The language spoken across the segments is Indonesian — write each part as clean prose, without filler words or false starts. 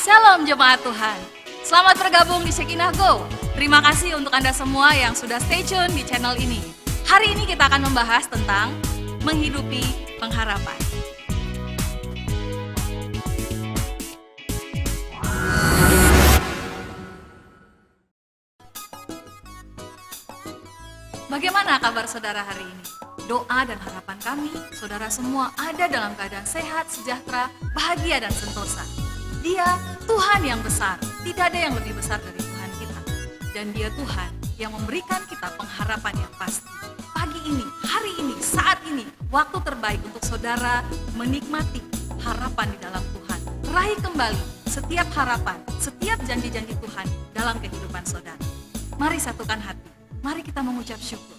Shalom jemaat Tuhan. Selamat bergabung di Shekinah Go. Terima kasih untuk Anda semua yang sudah stay tune di channel ini. Hari ini kita akan membahas tentang menghidupi pengharapan. Bagaimana kabar saudara hari ini? Doa dan harapan kami, saudara semua ada dalam keadaan sehat, sejahtera, bahagia dan sentosa. Dia Tuhan yang besar, tidak ada yang lebih besar dari Tuhan kita. Dan Dia Tuhan yang memberikan kita pengharapan yang pasti. Pagi ini, hari ini, saat ini, waktu terbaik untuk saudara menikmati harapan di dalam Tuhan. Raih kembali setiap harapan, setiap janji-janji Tuhan dalam kehidupan saudara. Mari satukan hati, mari kita mengucap syukur.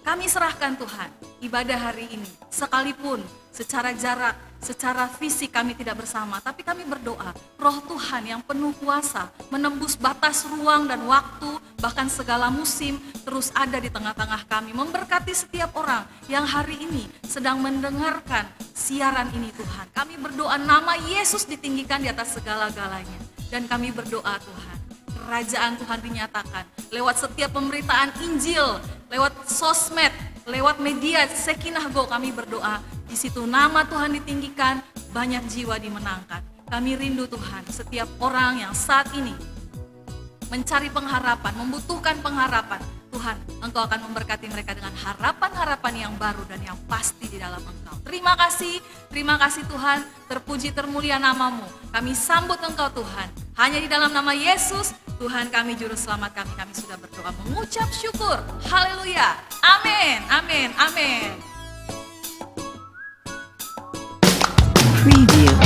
Kami serahkan Tuhan, ibadah hari ini, sekalipun secara jarak, secara fisik kami tidak bersama, tapi kami berdoa, Roh Tuhan yang penuh kuasa, menembus batas ruang dan waktu, bahkan segala musim, terus ada di tengah-tengah kami, memberkati setiap orang yang hari ini sedang mendengarkan siaran ini Tuhan. Kami berdoa nama Yesus ditinggikan di atas segala-galanya, dan kami berdoa Tuhan, kerajaan Tuhan dinyatakan lewat setiap pemberitaan Injil, lewat sosmed, lewat media Shekinah Go kami berdoa. Di situ nama Tuhan ditinggikan, banyak jiwa dimenangkan. Kami rindu Tuhan, setiap orang yang saat ini mencari pengharapan, membutuhkan pengharapan. Tuhan, Engkau akan memberkati mereka dengan harapan-harapan yang baru dan yang pasti di dalam Engkau. Terima kasih Tuhan, terpuji termulia namamu. Kami sambut Engkau Tuhan, hanya di dalam nama Yesus, Tuhan kami juru selamat kami sudah berdoa mengucap syukur. Haleluya, amin, amin, amin. Preview.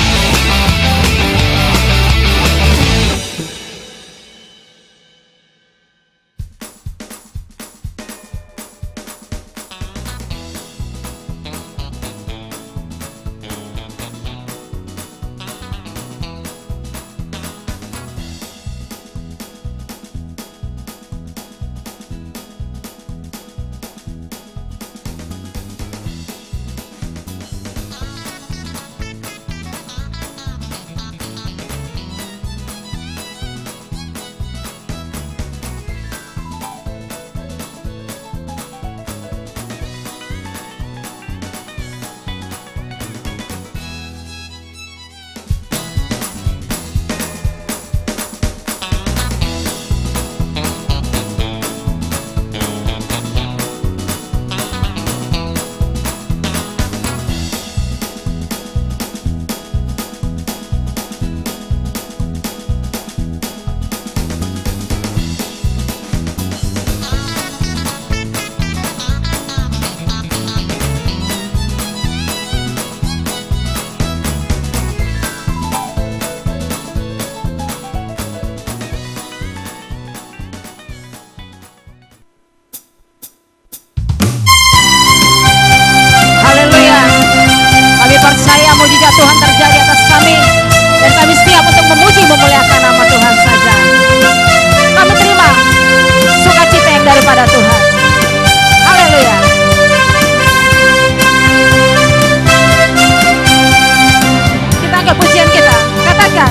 Tuhan terjadi atas kami, dan kami siap untuk memuji memuliakan nama Tuhan saja. Kami terima sukacita yang daripada Tuhan. Haleluya. Kita angkat pujian kita, katakan,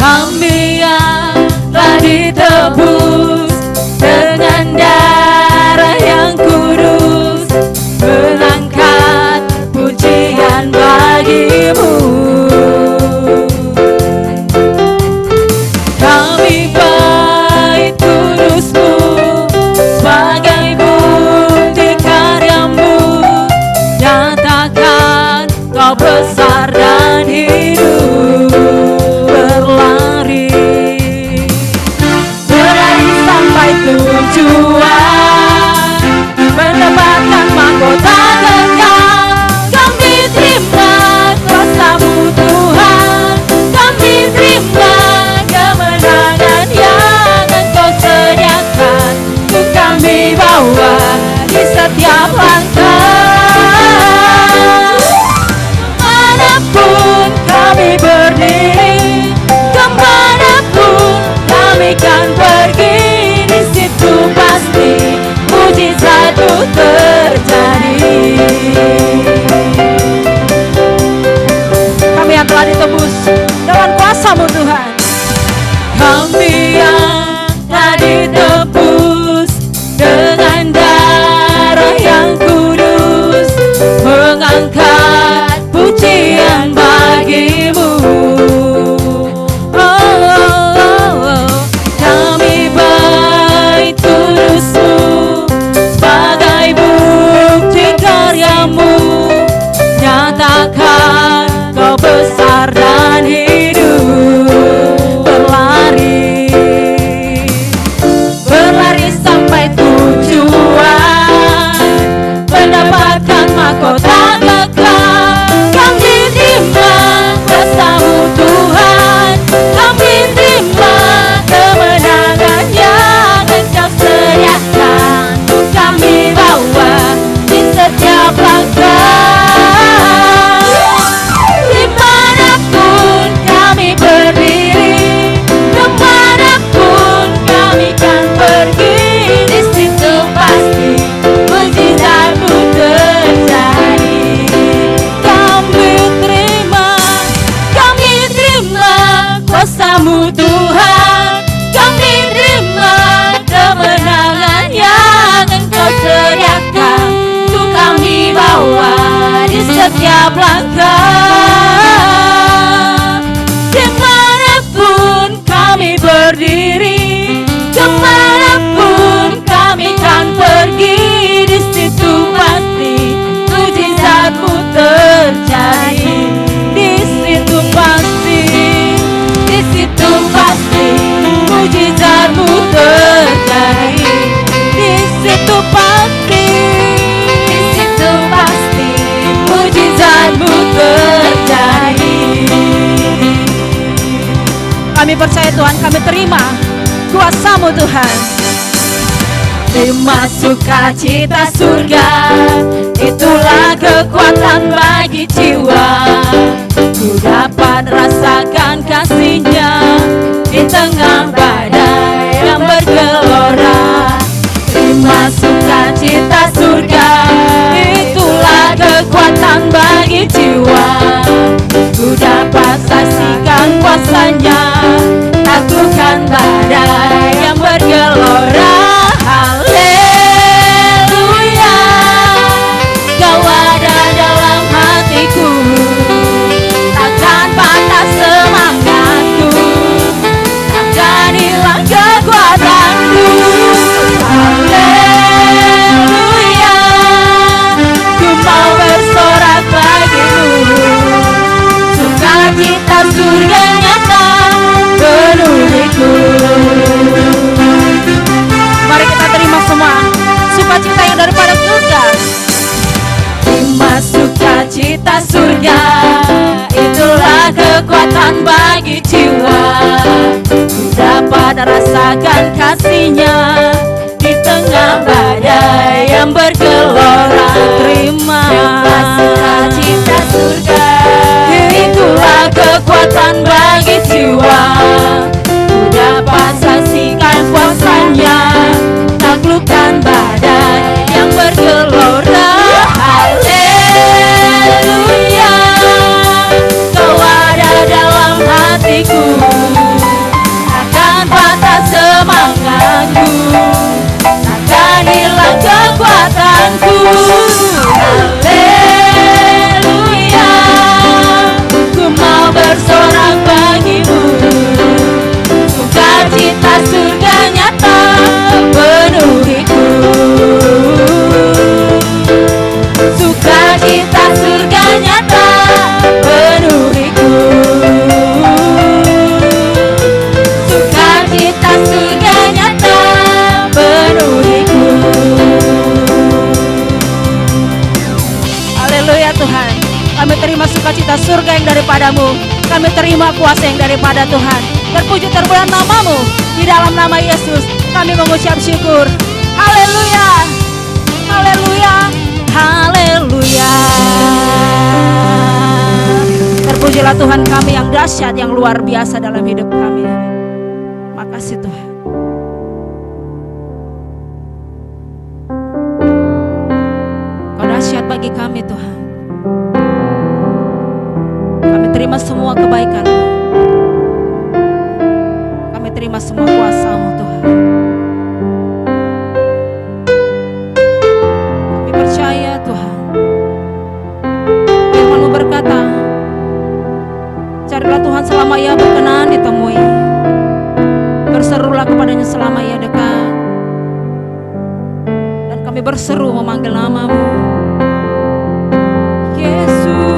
kami yang telah ditebus dengan darah yang kudus, mengangkat pujian bagimu. Kami bait kudusmu sebagai bukti karyamu, nyatakan kau besar dan hidup. Berlari sampai tujuan, mendapatkan mahkota kekal. Kami terima kuasa-Mu Tuhan, kami terima kemenangan yang Engkau sediakan. Untuk kami bawa di setiap langkah. Kemanapun kami berdiri, kemanapun kami kan pergi, di situ pasti mujizat terjadi. Kami yang telah ditebus kuasa-Mu Tuhan. Kami yang telah ditebus dengan darah yang kudus, mengangkat pujian bagi-Mu. Oh, oh, oh, oh. Kami baik tulus-Mu sebagai bukti karya-Mu, nyatakan Kau besar dan hidup. Berlari sampai tujuan, mendapatkan mahkota kekal. Kami terima kuasa-Mu Tuhan, kami terima kemenangan yang Engkau sediakan. Kami bawa di setiap langkah. Dimanapun kami berdiri, kemanapun kami kan pergi, di situ pasti mujizat-Mu terjadi. Kami terima kuasa-Mu Tuhan, kami terima kemenangan yang Engkau sediakan. Untuk kami bawa di setiap langkah. Dimanapun kami berdiri, kemanapun kami kan pergi, di situ pasti mujizat-Mu terjadi. Di situ pasti mujizat-Mu terjadi. Di situ pasti mujizat-Mu terjadi. Kami percaya Tuhan, kami terima kuasa-Mu Tuhan. Terima sukacita surga, itulah kekuatan bagi jiwa. Ku dapat rasakan kasih-Nya di tengah badai yang bergelora. Terima sukacita surga, itulah kekuatan bagi jiwa. Ku dapat saksikan kuasa-Nya, taklukkan badai yang bergelora. Haleluya, Kau ada dalam hatiku, takkan patah semangatku, takkan hilang kekuatanku. Haleluya, ku mau bersorak bagi-Mu, sukacita surga nyata penuhiku. Mari kita terima semua sukacita yang daripada surga. Terima sukacita surga, itulah kekuatan bagi jiwa. Ku dapat rasakan kasih-Nya di tengah badai yang bergelora. Terima sukacita surga, itulah kekuatan bagi jiwa. Ku dapat saksikan kuasa-Nya, taklukkan badai yang bergelora. Haleluya, Kau ada dalam hatiku, takkan patah semangatku, takkan hilang kekuatanku. Haleluya, ku mau bersorak bagi-Mu, sukacita surga nyata penuhiku. Sukacita surga nyata penuhiku. Sukacita surga nyata penuhiku. Haleluya Tuhan, kami terima sukacita surga yang daripada-Mu, kami terima kuasa yang daripada Tuhan. Terpuji terpuji nama-Mu, di dalam nama Yesus kami mengucap syukur. Haleluya, haleluya, haleluya. Terpujilah Tuhan kami yang dahsyat, yang luar biasa dalam hidup kami. Makasih Tuhan. Kau dahsyat bagi kami Tuhan. Kami terima semua kebaikan-Mu. terima semua kuasa-Mu Tuhan. Kami percaya Tuhan, firman-Mu berkata, carilah Tuhan selama Ia berkenan ditemui, berserulah kepadanya selama Ia dekat. Dan kami berseru memanggil nama-Mu, Yesus.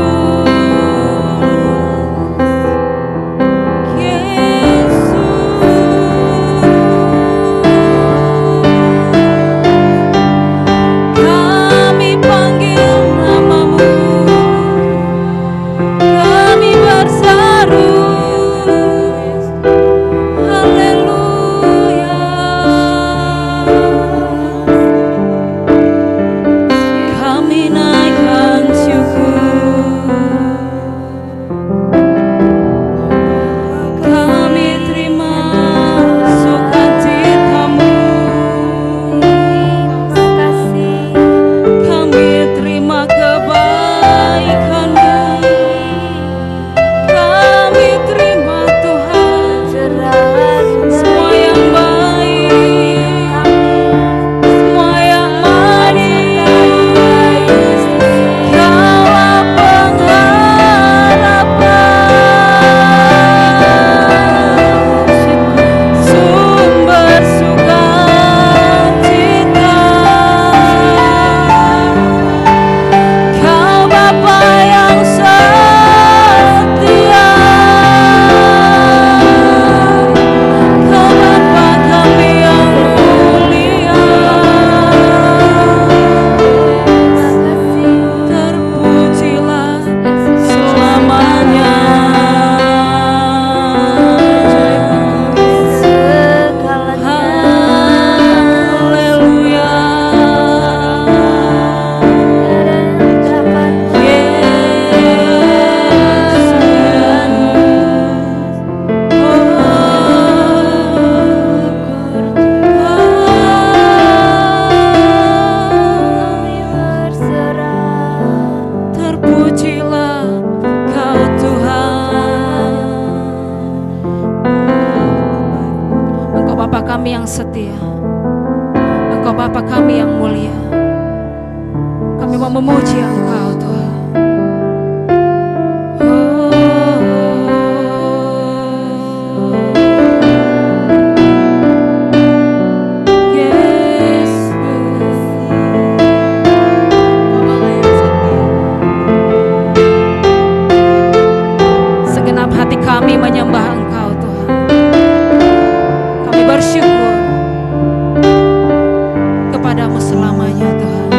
Yang setia, Engkau Bapa kami yang mulia. Kami mau memuji Engkau Tuhan. Segenap hati kami menyembah Engkau Tuhan. Kami bersyukur kepadamu selamanya Tuhan.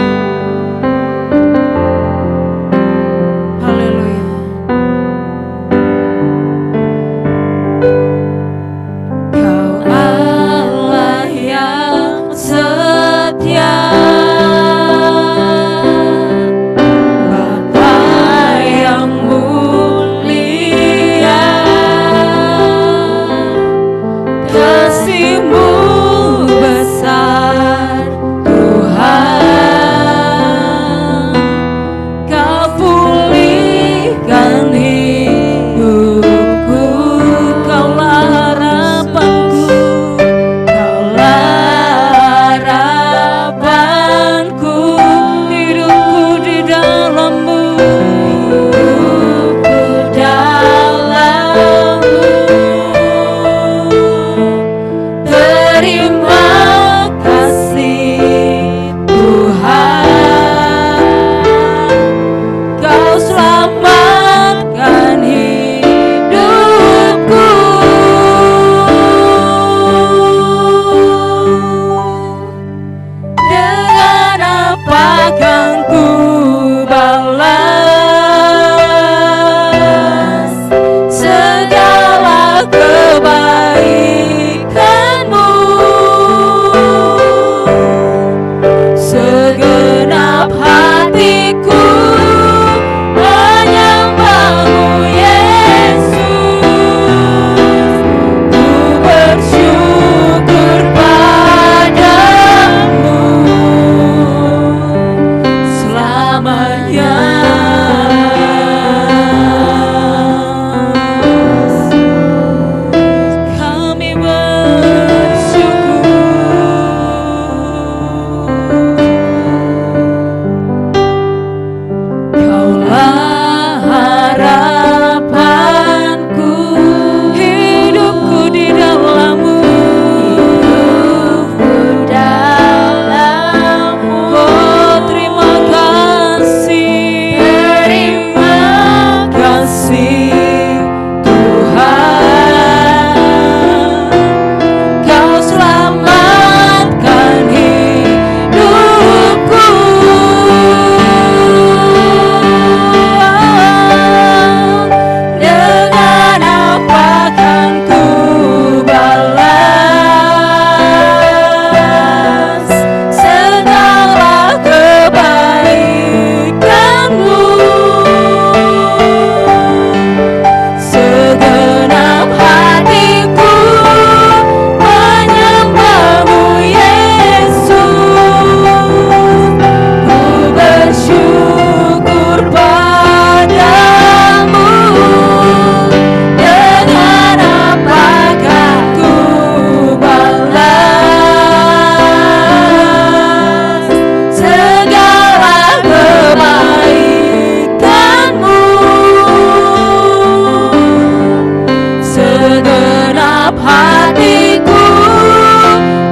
hatiku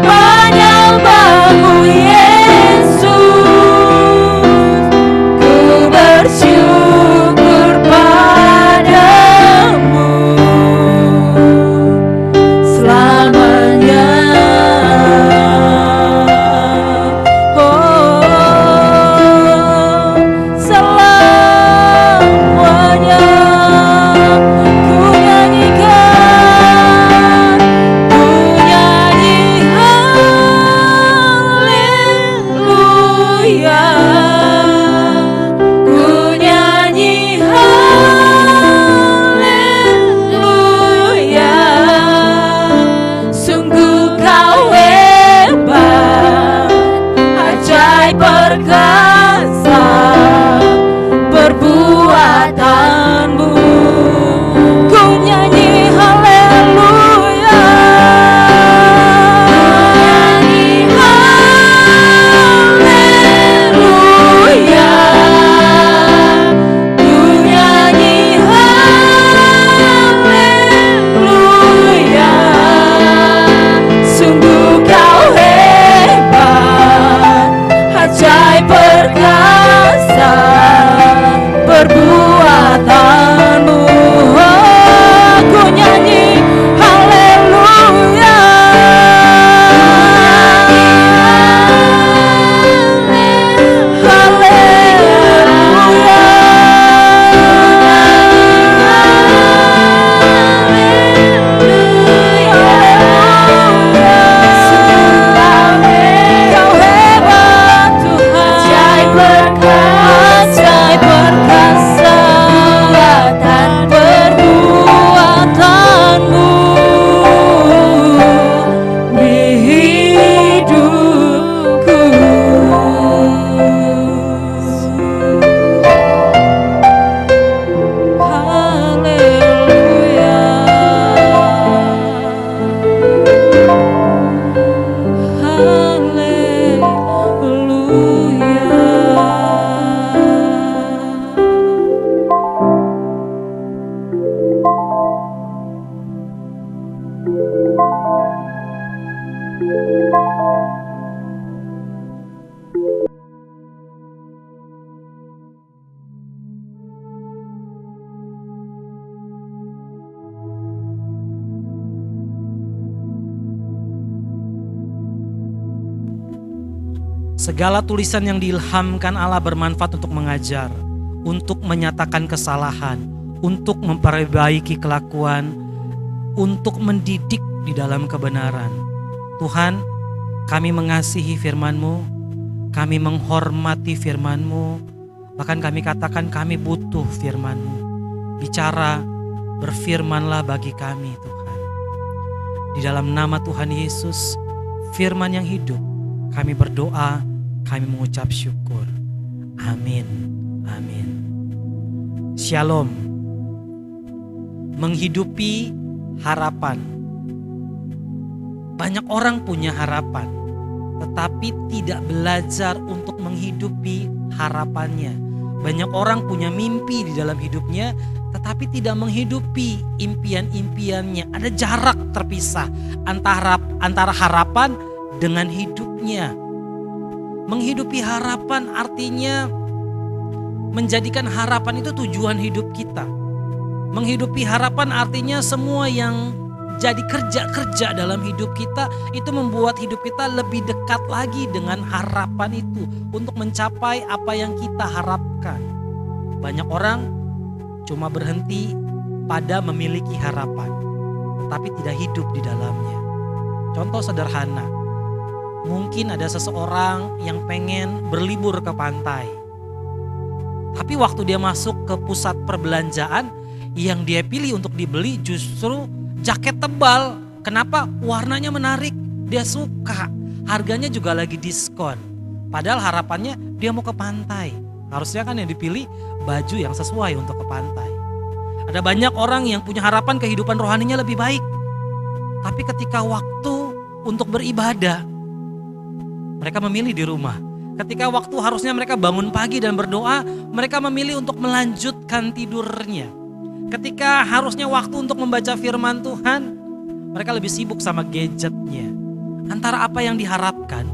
menyembahmu Yesus, ku bersyukur padamu selamanya. Perkasa perbuatanmu, ku nyanyi haleluya, haleluya, ku nyanyi haleluya, sungguh kau hebat, ajaib perkasa perbuatanmu. Oh, ku nyanyi haleluya, haleluya, kau hebat Tuhan, ajaib perkasa perbuatanmu di hidupku. Haleluya, Segala tulisan yang diilhamkan Allah bermanfaat untuk mengajar, untuk menyatakan kesalahan, untuk memperbaiki kelakuan, untuk mendidik di dalam kebenaran. Tuhan, kami mengasihi firman-Mu, kami menghormati firman-Mu, bahkan kami katakan kami butuh firman-Mu. Bicara, berfirmanlah bagi kami Tuhan. Di dalam nama Tuhan Yesus, firman yang hidup, kami berdoa, kami mengucap syukur. Amin. Amin. Shalom. Menghidupi harapan. Banyak orang punya harapan, tetapi tidak belajar untuk menghidupi harapannya. Banyak orang punya mimpi di dalam hidupnya, tetapi tidak menghidupi impian-impiannya. Ada jarak terpisah antara harapan dengan hidupnya. Menghidupi harapan artinya menjadikan harapan itu tujuan hidup kita. Menghidupi harapan artinya semua yang jadi kerja-kerja dalam hidup kita itu membuat hidup kita lebih dekat lagi dengan harapan itu untuk mencapai apa yang kita harapkan. Banyak orang cuma berhenti pada memiliki harapan, tetapi tidak hidup di dalamnya. Contoh sederhana, mungkin ada seseorang yang pengen berlibur ke pantai. Tapi waktu dia masuk ke pusat perbelanjaan, yang dia pilih untuk dibeli justru jaket tebal. Kenapa? Warnanya menarik, dia suka. Harganya juga lagi diskon. Padahal harapannya dia mau ke pantai. Harusnya kan yang dipilih baju yang sesuai untuk ke pantai. Ada banyak orang yang punya harapan kehidupan rohaninya lebih baik. Tapi ketika waktu untuk beribadah, mereka memilih di rumah. Ketika waktu harusnya mereka bangun pagi dan berdoa, mereka memilih untuk melanjutkan tidurnya. Ketika harusnya waktu untuk membaca firman Tuhan, Mereka lebih sibuk sama gadgetnya. Antara apa yang diharapkan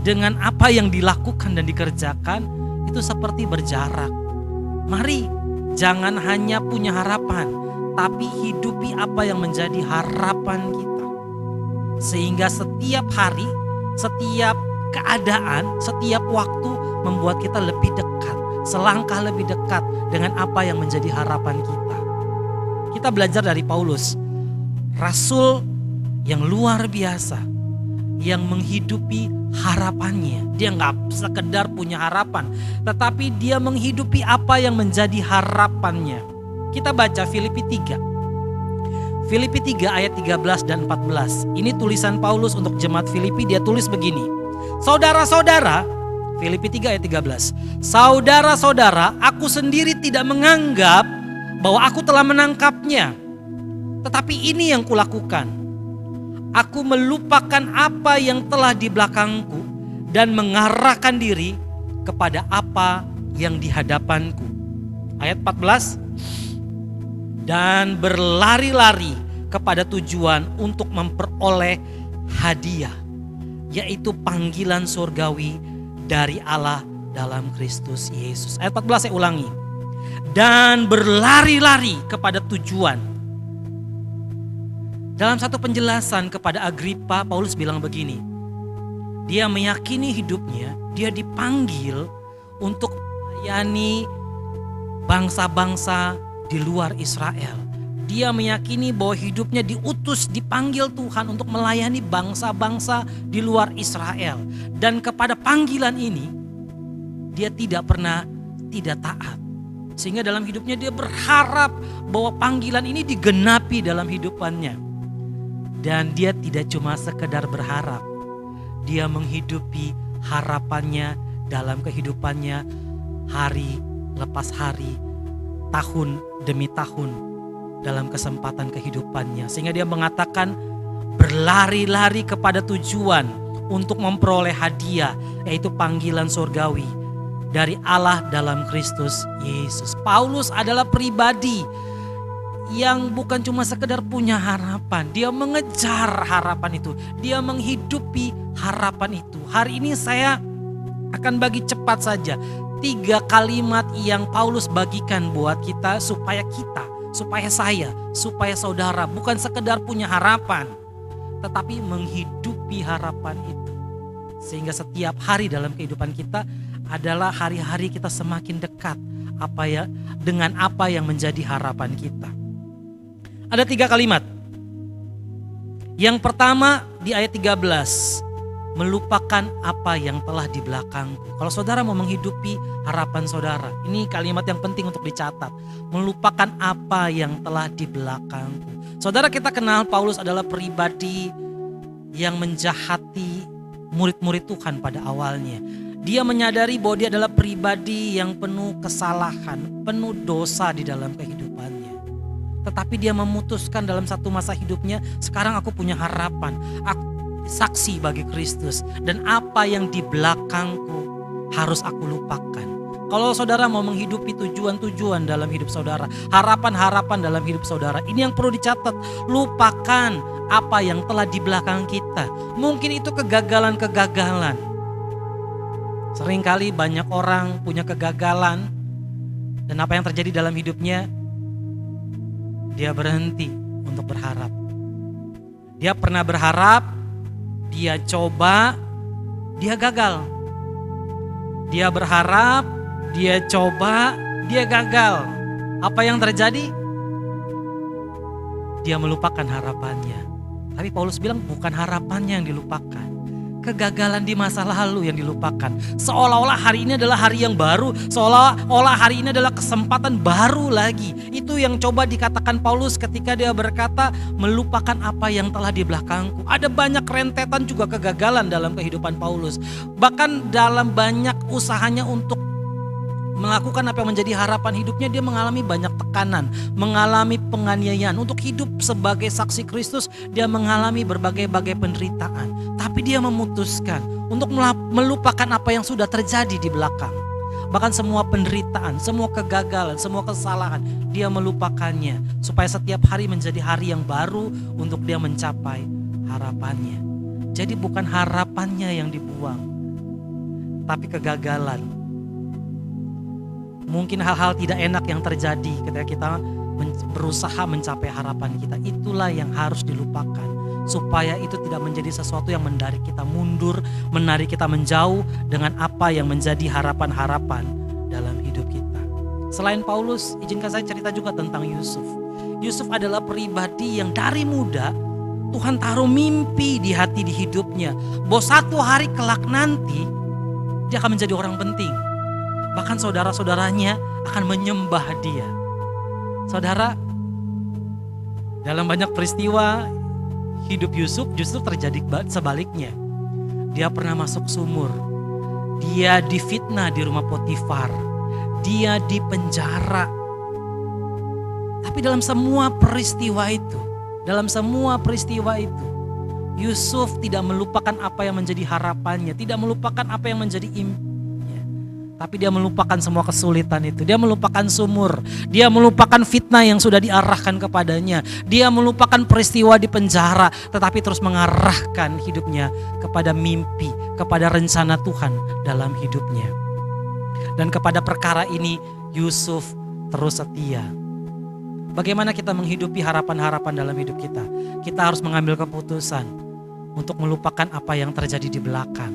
dengan apa yang dilakukan dan dikerjakan itu seperti berjarak. Mari jangan hanya punya harapan, tapi hidupi apa yang menjadi harapan kita. Sehingga setiap hari, setiap keadaan, setiap waktu membuat kita lebih dekat, selangkah lebih dekat dengan apa yang menjadi harapan kita. Kita belajar dari Paulus, rasul yang luar biasa, yang menghidupi harapannya. Dia nggak sekedar punya harapan, tetapi dia menghidupi apa yang menjadi harapannya. Kita baca Filipi 3. Filipi 3 ayat 13 dan 14. Ini tulisan Paulus untuk jemaat Filipi. Dia tulis begini. Saudara-saudara, Filipi 3 ayat 13. Saudara-saudara, aku sendiri tidak menganggap bahwa aku telah menangkapnya. Tetapi ini yang kulakukan. Aku melupakan apa yang telah di belakangku dan mengarahkan diri kepada apa yang di hadapanku. Ayat 14. Dan berlari-lari kepada tujuan untuk memperoleh hadiah, yaitu panggilan surgawi dari Allah dalam Kristus Yesus. Ayat 14 saya ulangi. Dan berlari-lari kepada tujuan. Dalam satu penjelasan kepada Agripa, Paulus bilang begini. Dia meyakini hidupnya, dia dipanggil untuk melayani bangsa-bangsa di luar Israel. Dia meyakini bahwa hidupnya diutus, dipanggil Tuhan untuk melayani bangsa-bangsa di luar Israel. Dan kepada panggilan ini, dia tidak pernah tidak taat. Sehingga dalam hidupnya dia berharap bahwa panggilan ini digenapi dalam hidupannya. Dan dia tidak cuma sekedar berharap, dia menghidupi harapannya dalam kehidupannya hari lepas hari, tahun demi tahun dalam kesempatan kehidupannya. Sehingga dia mengatakan berlari-lari kepada tujuan untuk memperoleh hadiah, yaitu panggilan surgawi dari Allah dalam Kristus Yesus. Paulus adalah pribadi yang bukan cuma sekedar punya harapan, dia mengejar harapan itu, dia menghidupi harapan itu. Hari ini saya akan bagi cepat saja 3 kalimat yang Paulus bagikan buat kita, supaya saya, supaya saudara bukan sekedar punya harapan, tetapi menghidupi harapan itu. Sehingga setiap hari dalam kehidupan kita adalah hari-hari kita semakin dekat dengan apa yang menjadi harapan kita. Ada 3 kalimat. Yang pertama di ayat 13, melupakan apa yang telah di belakangku. Kalau saudara mau menghidupi harapan saudara, ini kalimat yang penting untuk dicatat. Melupakan apa yang telah di belakangku. Saudara, kita kenal Paulus adalah pribadi yang menjahati murid-murid Tuhan pada awalnya. Dia menyadari bahwa dia adalah pribadi yang penuh kesalahan, penuh dosa di dalam kehidupannya. Tetapi dia memutuskan dalam satu masa hidupnya, sekarang aku punya harapan, aku saksi bagi Kristus, dan apa yang di belakangku harus aku lupakan. Kalau saudara mau menghidupi tujuan-tujuan dalam hidup saudara, harapan-harapan dalam hidup saudara, ini yang perlu dicatat. Lupakan apa yang telah di belakang kita. Mungkin itu kegagalan-kegagalan. Seringkali banyak orang punya kegagalan, dan apa yang terjadi dalam hidupnya, dia berhenti untuk berharap. Dia pernah berharap, dia coba, dia gagal. Dia berharap, dia coba, dia gagal. Apa yang terjadi? Dia melupakan harapannya. Tapi Paulus bilang bukan harapannya yang dilupakan, kegagalan di masa lalu yang dilupakan. Seolah-olah hari ini adalah hari yang baru, seolah-olah hari ini adalah kesempatan baru lagi. Itu yang coba dikatakan Paulus ketika dia berkata melupakan apa yang telah di belakangku. Ada banyak rentetan juga kegagalan dalam kehidupan Paulus. Bahkan dalam banyak usahanya untuk melakukan apa yang menjadi harapan hidupnya, dia mengalami banyak tekanan, mengalami penganiayaan. Untuk hidup sebagai saksi Kristus, dia mengalami berbagai-bagai penderitaan. Tapi dia memutuskan untuk melupakan apa yang sudah terjadi di belakang. Bahkan semua penderitaan, semua kegagalan, semua kesalahan, dia melupakannya. Supaya setiap hari menjadi hari yang baru untuk dia mencapai harapannya. Jadi bukan harapannya yang dibuang, tapi kegagalan. Mungkin hal-hal tidak enak yang terjadi ketika kita berusaha mencapai harapan kita. Itulah yang harus dilupakan. Supaya itu tidak menjadi sesuatu yang menarik kita mundur, menarik kita menjauh dengan apa yang menjadi harapan-harapan dalam hidup kita. Selain Paulus, izinkan saya cerita juga tentang Yusuf. Yusuf adalah pribadi yang dari muda Tuhan taruh mimpi di hati di hidupnya. Bahwa satu hari kelak nanti dia akan menjadi orang penting. Bahkan saudara-saudaranya akan menyembah dia. Saudara, dalam banyak peristiwa hidup Yusuf justru terjadi sebaliknya. Dia pernah masuk sumur. Dia difitnah di rumah Potifar. Dia dipenjara. Tapi dalam semua peristiwa itu, Yusuf tidak melupakan apa yang menjadi harapannya, tidak melupakan apa yang menjadi impiannya. Tapi dia melupakan semua kesulitan itu. Dia melupakan sumur. Dia melupakan fitnah yang sudah diarahkan kepadanya. Dia melupakan peristiwa di penjara, tetapi terus mengarahkan hidupnya kepada mimpi, kepada rencana Tuhan dalam hidupnya. Dan kepada perkara ini Yusuf terus setia. Bagaimana kita menghidupi harapan-harapan dalam hidup kita? Kita harus mengambil keputusan untuk melupakan apa yang terjadi di belakang.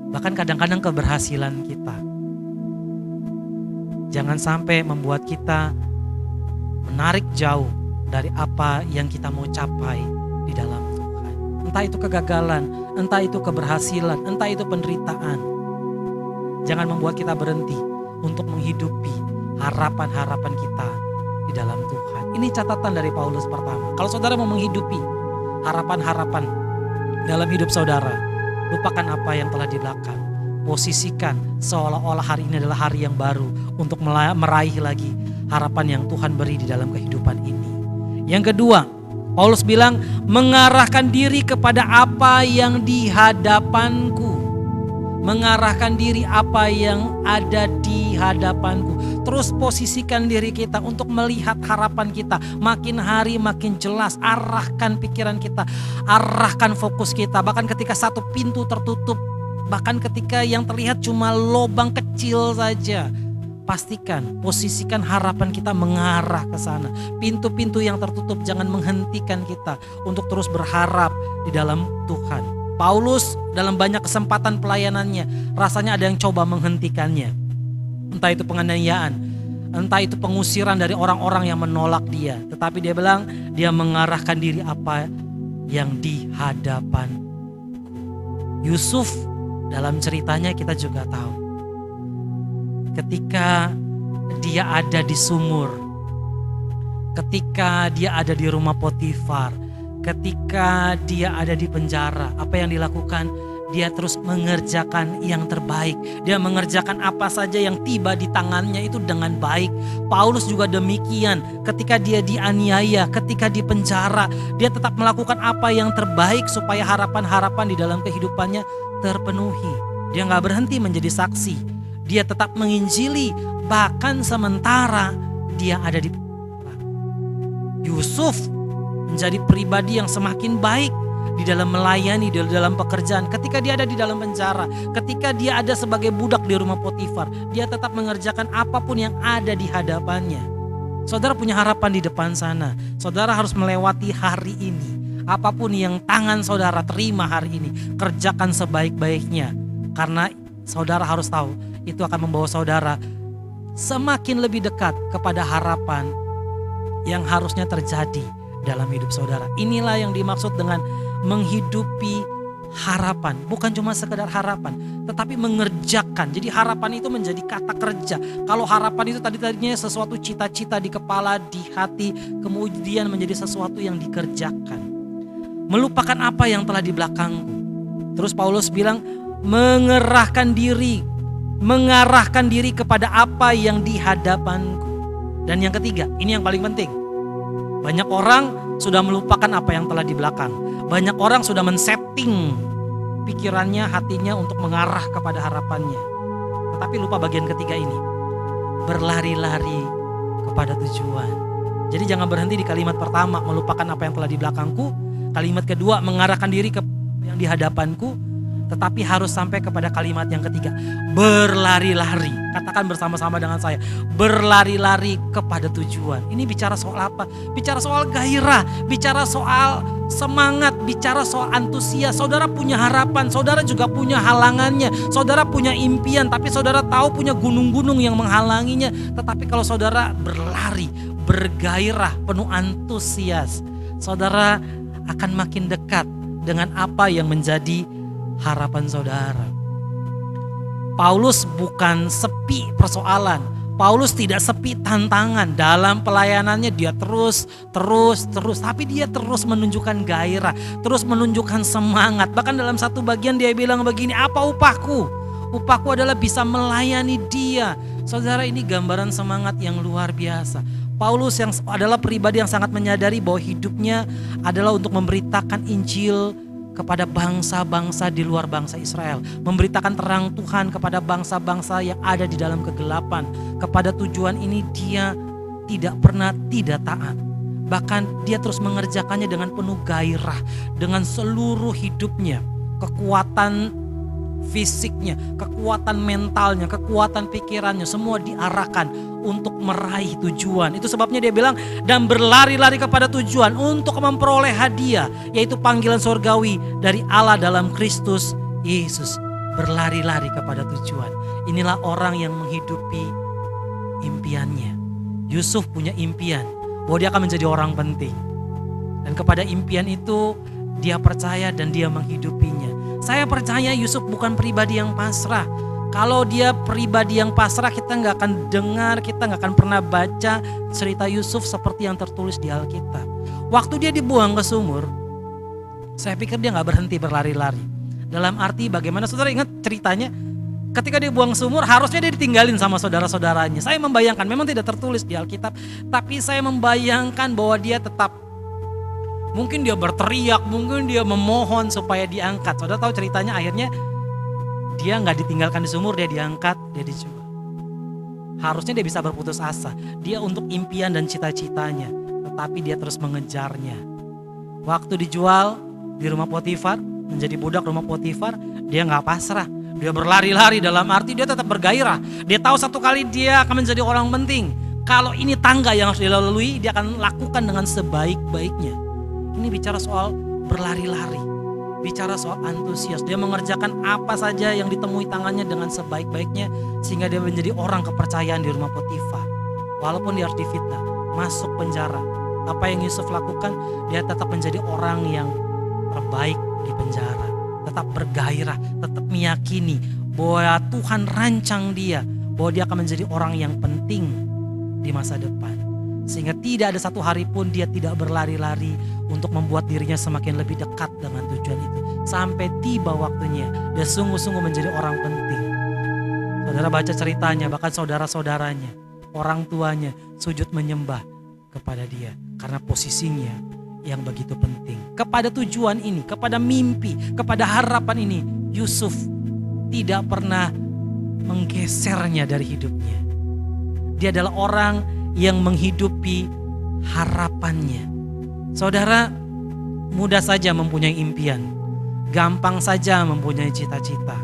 Bahkan kadang-kadang keberhasilan kita. Jangan sampai membuat kita menarik jauh dari apa yang kita mau capai di dalam Tuhan. Entah itu kegagalan, entah itu keberhasilan, entah itu penderitaan. Jangan membuat kita berhenti untuk menghidupi harapan-harapan kita di dalam Tuhan. Ini catatan dari Paulus pertama. Kalau saudara mau menghidupi harapan-harapan dalam hidup saudara, lupakan apa yang telah di belakang. Posisikan seolah-olah hari ini adalah hari yang baru untuk meraih lagi harapan yang Tuhan beri di dalam kehidupan ini. Yang kedua, Paulus bilang mengarahkan diri kepada apa yang di hadapanku. Mengarahkan diri apa yang ada di hadapanku. Terus posisikan diri kita untuk melihat harapan kita. Makin hari makin jelas. Arahkan pikiran kita. Arahkan fokus kita. Bahkan ketika satu pintu tertutup. Bahkan ketika yang terlihat cuma lubang kecil saja. Pastikan, posisikan harapan kita mengarah ke sana. Pintu-pintu yang tertutup jangan menghentikan kita untuk terus berharap di dalam Tuhan. Paulus dalam banyak kesempatan pelayanannya rasanya ada yang coba menghentikannya. Entah itu penganiayaan, entah itu pengusiran dari orang-orang yang menolak dia. Tetapi dia bilang dia mengarahkan diri apa yang di hadapan. Yusuf dalam ceritanya kita juga tahu. Ketika dia ada di sumur, ketika dia ada di rumah Potifar, ketika dia ada di penjara, apa yang dilakukan? Dia terus mengerjakan yang terbaik. Dia mengerjakan apa saja yang tiba di tangannya itu dengan baik. Paulus juga demikian. Ketika dia dianiaya, ketika di penjara, dia tetap melakukan apa yang terbaik supaya harapan-harapan di dalam kehidupannya terpenuhi. Dia gak berhenti menjadi saksi. Dia tetap menginjili bahkan sementara dia ada di penjara. Yusuf menjadi pribadi yang semakin baik di dalam melayani, di dalam pekerjaan. Ketika dia ada di dalam penjara, ketika dia ada sebagai budak di rumah Potifar, dia tetap mengerjakan apapun yang ada di hadapannya. Saudara punya harapan di depan sana. Saudara harus melewati hari ini. Apapun yang tangan saudara terima hari ini, kerjakan sebaik-baiknya. Karena saudara harus tahu, itu akan membawa saudara semakin lebih dekat kepada harapan yang harusnya terjadi dalam hidup saudara. Inilah yang dimaksud dengan menghidupi harapan. Bukan cuma sekedar harapan, tetapi mengerjakan. Jadi harapan itu menjadi kata kerja. Kalau harapan itu tadinya sesuatu cita-cita di kepala, di hati, kemudian menjadi sesuatu yang dikerjakan. Melupakan apa yang telah di belakangku. Terus Paulus bilang mengarahkan diri kepada apa yang di hadapanku. Dan yang ketiga, ini yang paling penting. Banyak orang sudah melupakan apa yang telah di belakang. Banyak orang sudah men-setting pikirannya, hatinya untuk mengarah kepada harapannya. Tetapi lupa bagian ketiga ini. Berlari-lari kepada tujuan. Jadi jangan berhenti di kalimat pertama, melupakan apa yang telah di belakangku. Kalimat kedua, mengarahkan diri ke yang di hadapanku. Tetapi harus sampai kepada kalimat yang ketiga, berlari-lari. Katakan bersama-sama dengan saya, berlari-lari kepada tujuan. Ini bicara soal apa? Bicara soal gairah, bicara soal semangat, bicara soal antusias. Saudara punya harapan, saudara juga punya halangannya. Saudara punya impian, tapi saudara tahu punya gunung-gunung yang menghalanginya. Tetapi kalau saudara berlari, bergairah, penuh antusias, saudara akan makin dekat dengan apa yang menjadi harapan saudara. Paulus bukan sepi persoalan. Paulus tidak sepi tantangan. Dalam pelayanannya dia terus. Tapi dia terus menunjukkan gairah. Terus menunjukkan semangat. Bahkan dalam satu bagian dia bilang begini, apa upahku? Upahku adalah bisa melayani dia. Saudara, ini gambaran semangat yang luar biasa. Paulus yang adalah pribadi yang sangat menyadari bahwa hidupnya adalah untuk memberitakan Injil kepada bangsa-bangsa di luar bangsa Israel. Memberitakan terang Tuhan kepada bangsa-bangsa yang ada di dalam kegelapan. Kepada tujuan ini dia tidak pernah tidak taat. Bahkan dia terus mengerjakannya dengan penuh gairah. Dengan seluruh hidupnya. Kekuatan fisiknya, kekuatan mentalnya, kekuatan pikirannya. Semua diarahkan untuk meraih tujuan. Itu sebabnya dia bilang, dan berlari-lari kepada tujuan untuk memperoleh hadiah, yaitu panggilan surgawi dari Allah dalam Kristus Yesus. Berlari-lari kepada tujuan. Inilah orang yang menghidupi impiannya. Yusuf punya impian bahwa dia akan menjadi orang penting. Dan kepada impian itu dia percaya dan dia menghidupinya. Saya percaya Yusuf bukan pribadi yang pasrah. Kalau dia pribadi yang pasrah, kita gak akan dengar, kita gak akan pernah baca cerita Yusuf seperti yang tertulis di Alkitab. Waktu dia dibuang ke sumur, saya pikir dia gak berhenti berlari-lari. Dalam arti bagaimana, saudara ingat ceritanya? Ketika dia buang sumur, harusnya dia ditinggalin sama saudara-saudaranya. Saya membayangkan, memang tidak tertulis di Alkitab, tapi saya membayangkan bahwa dia tetap, mungkin dia berteriak, mungkin dia memohon supaya diangkat. Saudara tahu ceritanya, akhirnya dia gak ditinggalkan di sumur, dia diangkat, dia dijual. Harusnya dia bisa berputus asa. Dia untuk impian dan cita-citanya, tetapi dia terus mengejarnya. Waktu dijual di rumah Potifar, menjadi budak rumah Potifar, dia gak pasrah. Dia berlari-lari, dalam arti dia tetap bergairah. Dia tahu satu kali dia akan menjadi orang penting. Kalau ini tangga yang harus dilalui, dia akan lakukan dengan sebaik-baiknya. Ini bicara soal berlari-lari, bicara soal antusias. Dia mengerjakan apa saja yang ditemui tangannya dengan sebaik-baiknya, sehingga dia menjadi orang kepercayaan di rumah Potifar. Walaupun dia harus difitnah, masuk penjara. Apa yang Yusuf lakukan, dia tetap menjadi orang yang terbaik di penjara. Tetap bergairah, tetap meyakini bahwa Tuhan rancang dia, bahwa dia akan menjadi orang yang penting di masa depan. Sehingga tidak ada satu hari pun dia tidak berlari-lari untuk membuat dirinya semakin lebih dekat dengan tujuan itu. Sampai tiba waktunya dia sungguh-sungguh menjadi orang penting. Saudara baca ceritanya, bahkan saudara-saudaranya, orang tuanya sujud menyembah kepada dia. Karena posisinya yang begitu penting. Kepada tujuan ini, kepada mimpi, kepada harapan ini, Yusuf tidak pernah menggesernya dari hidupnya. Dia adalah orang yang menghidupi harapannya. Saudara, mudah saja mempunyai impian, gampang saja mempunyai cita-cita.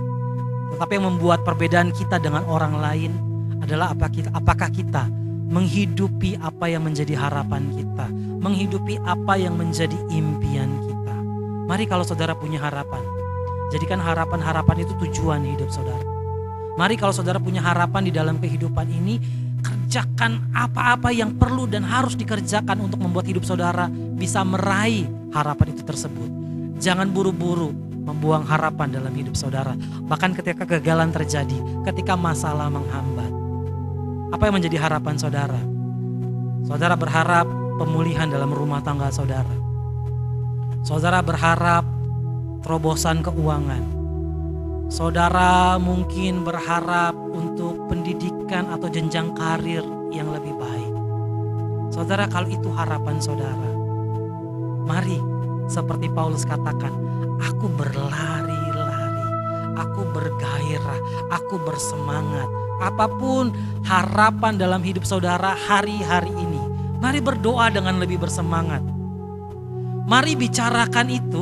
Tetapi yang membuat perbedaan kita dengan orang lain adalah apakah kita menghidupi apa yang menjadi harapan kita, menghidupi apa yang menjadi impian kita. Mari kalau saudara punya harapan, jadikan harapan-harapan itu tujuan hidup saudara. Mari kalau saudara punya harapan di dalam kehidupan ini, kerjakan apa-apa yang perlu dan harus dikerjakan untuk membuat hidup saudara bisa meraih harapan itu tersebut. Jangan buru-buru membuang harapan dalam hidup saudara. Bahkan ketika kegagalan terjadi, ketika masalah menghambat. Apa yang menjadi harapan saudara? Saudara berharap pemulihan dalam rumah tangga saudara. Saudara berharap terobosan keuangan. Saudara mungkin berharap untuk pendidikan atau jenjang karir yang lebih baik. Saudara, kalau itu harapan saudara, mari seperti Paulus katakan, aku berlari-lari, aku bergairah, aku bersemangat. Apapun harapan dalam hidup saudara hari-hari ini, mari berdoa dengan lebih bersemangat. Mari bicarakan itu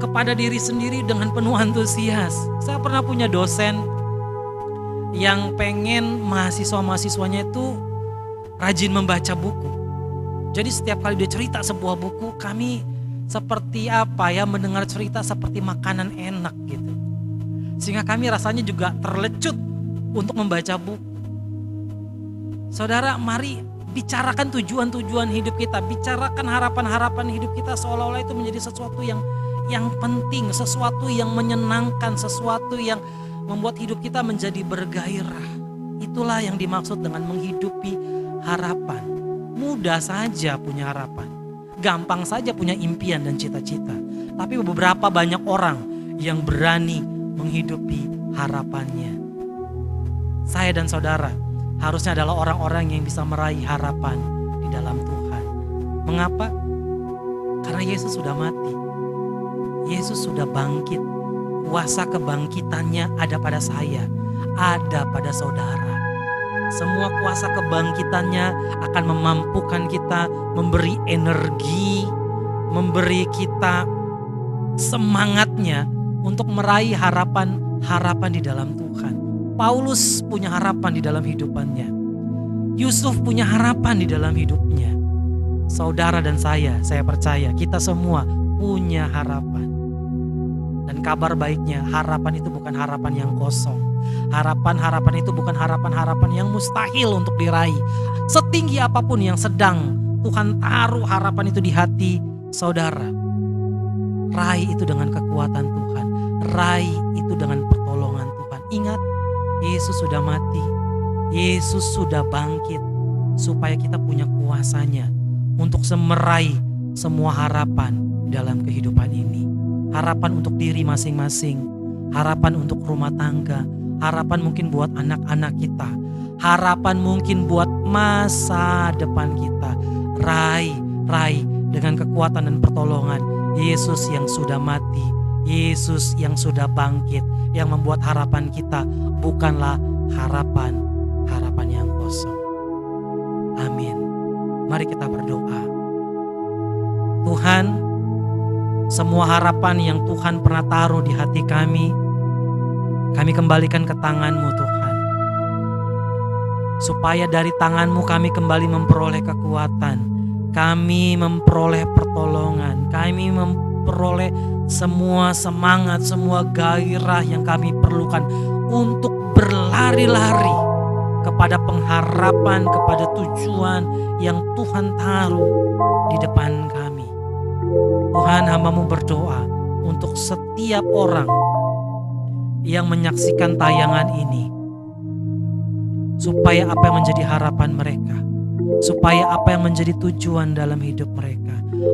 kepada diri sendiri dengan penuh antusias. Saya pernah punya dosen yang pengen mahasiswa-mahasiswanya itu rajin membaca buku. Jadi setiap kali dia cerita sebuah buku, kami seperti mendengar cerita seperti makanan enak gitu. Sehingga kami rasanya juga terlecut untuk membaca buku. Saudara, mari bicarakan tujuan-tujuan hidup kita, bicarakan harapan-harapan hidup kita seolah-olah itu menjadi sesuatu yang penting, sesuatu yang menyenangkan, sesuatu yang membuat hidup kita menjadi bergairah. Itulah yang dimaksud dengan menghidupi harapan. Mudah saja punya harapan, gampang saja punya impian dan cita-cita. Tapi beberapa banyak orang yang berani menghidupi harapannya. Saya dan saudara harusnya adalah orang-orang yang bisa meraih harapan di dalam Tuhan. Mengapa? Karena Yesus sudah mati. Yesus sudah bangkit. Kuasa kebangkitannya ada pada saya, ada pada saudara. Semua kuasa kebangkitannya akan memampukan kita, memberi energi, memberi kita semangatnya untuk meraih harapan di dalam Tuhan. Paulus punya harapan di dalam hidupannya. Yusuf punya harapan di dalam hidupnya. Saudara dan saya percaya kita semua punya harapan. Dan kabar baiknya, harapan itu bukan harapan yang kosong. Harapan itu bukan harapan yang mustahil untuk diraih. Setinggi apapun yang sedang Tuhan taruh harapan itu di hati saudara, raih itu dengan kekuatan Tuhan. Raih itu dengan pertolongan Tuhan. Ingat, Yesus sudah mati, Yesus sudah bangkit, supaya kita punya kuasanya untuk meraih semua harapan dalam kehidupan ini. Harapan untuk diri masing-masing, harapan untuk rumah tangga, harapan mungkin buat anak-anak kita, harapan mungkin buat masa depan kita. Raih dengan kekuatan dan pertolongan Yesus yang sudah mati, Yesus yang sudah bangkit, yang membuat harapan kita bukanlah harapan yang kosong. Amin. Mari kita berdoa. Tuhan, semua harapan yang Tuhan pernah taruh di hati kami kembalikan ke tangan-Mu Tuhan. Supaya dari tangan-Mu kami kembali memperoleh kekuatan, kami memperoleh pertolongan, kami memperoleh semua semangat, semua gairah yang kami perlukan untuk berlari-lari kepada pengharapan, kepada tujuan yang Tuhan taruh di depan kami. Tuhan, hamba-Mu berdoa untuk setiap orang yang menyaksikan tayangan ini, supaya apa yang menjadi harapan mereka, supaya apa yang menjadi tujuan dalam hidup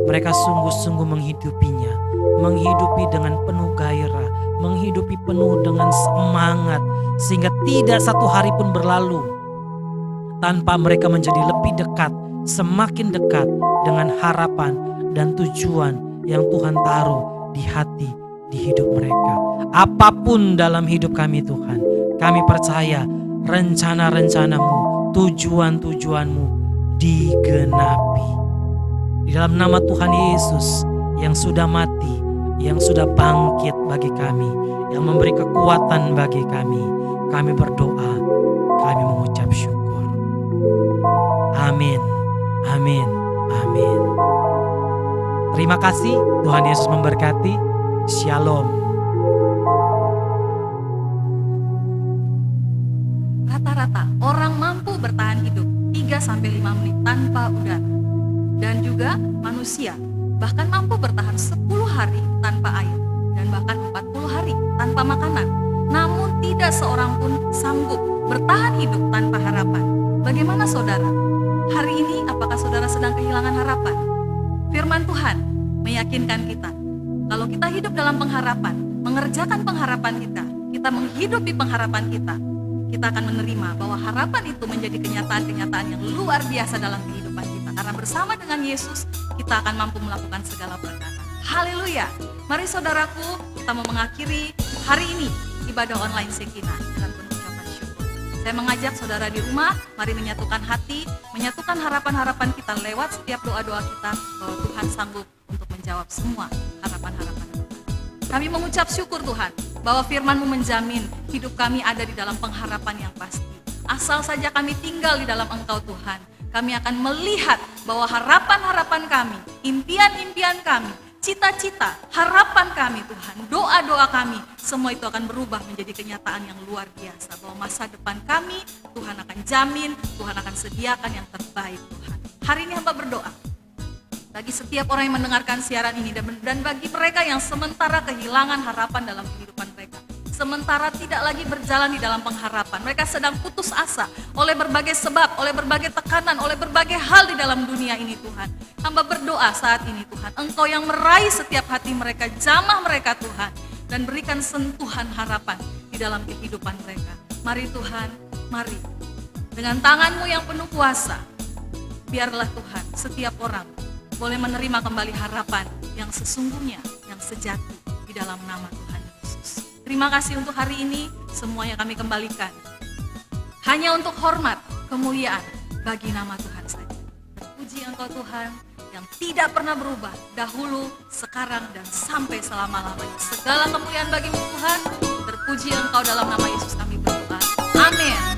mereka sungguh-sungguh menghidupinya, menghidupi dengan penuh gairah, menghidupi penuh dengan semangat, sehingga tidak satu hari pun berlalu tanpa mereka menjadi lebih dekat, semakin dekat dengan harapan dan tujuan yang Tuhan taruh di hati, di hidup mereka. Apapun dalam hidup kami Tuhan, kami percaya rencana-rencana-Mu, tujuan-tujuan-Mu digenapi. Di dalam nama Tuhan Yesus yang sudah mati, yang sudah bangkit bagi kami, yang memberi kekuatan bagi kami berdoa, kami mengucap syukur. Amin, amin, amin. Terima kasih, Tuhan Yesus memberkati. Shalom. Rata-rata orang mampu bertahan hidup 3-5 menit tanpa udara. Dan juga manusia bahkan mampu bertahan 10 hari tanpa air dan bahkan 40 hari tanpa makanan. Namun tidak seorang pun sanggup bertahan hidup tanpa harapan. Bagaimana saudara? Hari ini apakah saudara sedang kehilangan harapan? Firman Tuhan meyakinkan kita, kalau kita hidup dalam pengharapan, mengerjakan pengharapan kita menghidupi pengharapan kita akan menerima bahwa harapan itu menjadi kenyataan-kenyataan yang luar biasa dalam kehidupan kita. Karena bersama dengan Yesus, kita akan mampu melakukan segala perkara. Haleluya. Mari saudaraku, kita mau mengakhiri hari ini ibadah online Sekinah dengan penuh ucapan syukur. Saya mengajak saudara di rumah, mari menyatukan hati, menyatukan harapan-harapan kita lewat setiap doa-doa kita bahwa Tuhan sanggup untuk menjawab semua harapan-harapan kita. Kami mengucap syukur Tuhan bahwa firman-Mu menjamin hidup kami ada di dalam pengharapan yang pasti. Asal saja kami tinggal di dalam Engkau Tuhan, kami akan melihat bahwa harapan-harapan kami, impian-impian kami, cita-cita, harapan kami Tuhan, doa-doa kami, semua itu akan berubah menjadi kenyataan yang luar biasa. Bahwa masa depan kami, Tuhan akan jamin, Tuhan akan sediakan yang terbaik Tuhan. Hari ini hamba berdoa, bagi setiap orang yang mendengarkan siaran ini, dan bagi mereka yang sementara kehilangan harapan dalam kehidupan mereka. Sementara tidak lagi berjalan di dalam pengharapan. Mereka sedang putus asa oleh berbagai sebab, oleh berbagai tekanan, oleh berbagai hal di dalam dunia ini Tuhan. Hamba berdoa saat ini Tuhan, Engkau yang meraih setiap hati mereka, jamah mereka Tuhan. Dan berikan sentuhan harapan di dalam kehidupan mereka. Mari Tuhan, mari. Dengan tangan-Mu yang penuh kuasa, biarlah Tuhan setiap orang boleh menerima kembali harapan yang sesungguhnya, yang sejati di dalam nama Tuhan Yesus. Terima kasih untuk hari ini, semuanya kami kembalikan. Hanya untuk hormat, kemuliaan bagi nama Tuhan saja. Terpuji Engkau Tuhan yang tidak pernah berubah, dahulu, sekarang, dan sampai selama-lamanya. Segala kemuliaan bagi-Mu Tuhan, terpuji Engkau dalam nama Yesus kami berdoa. Amin.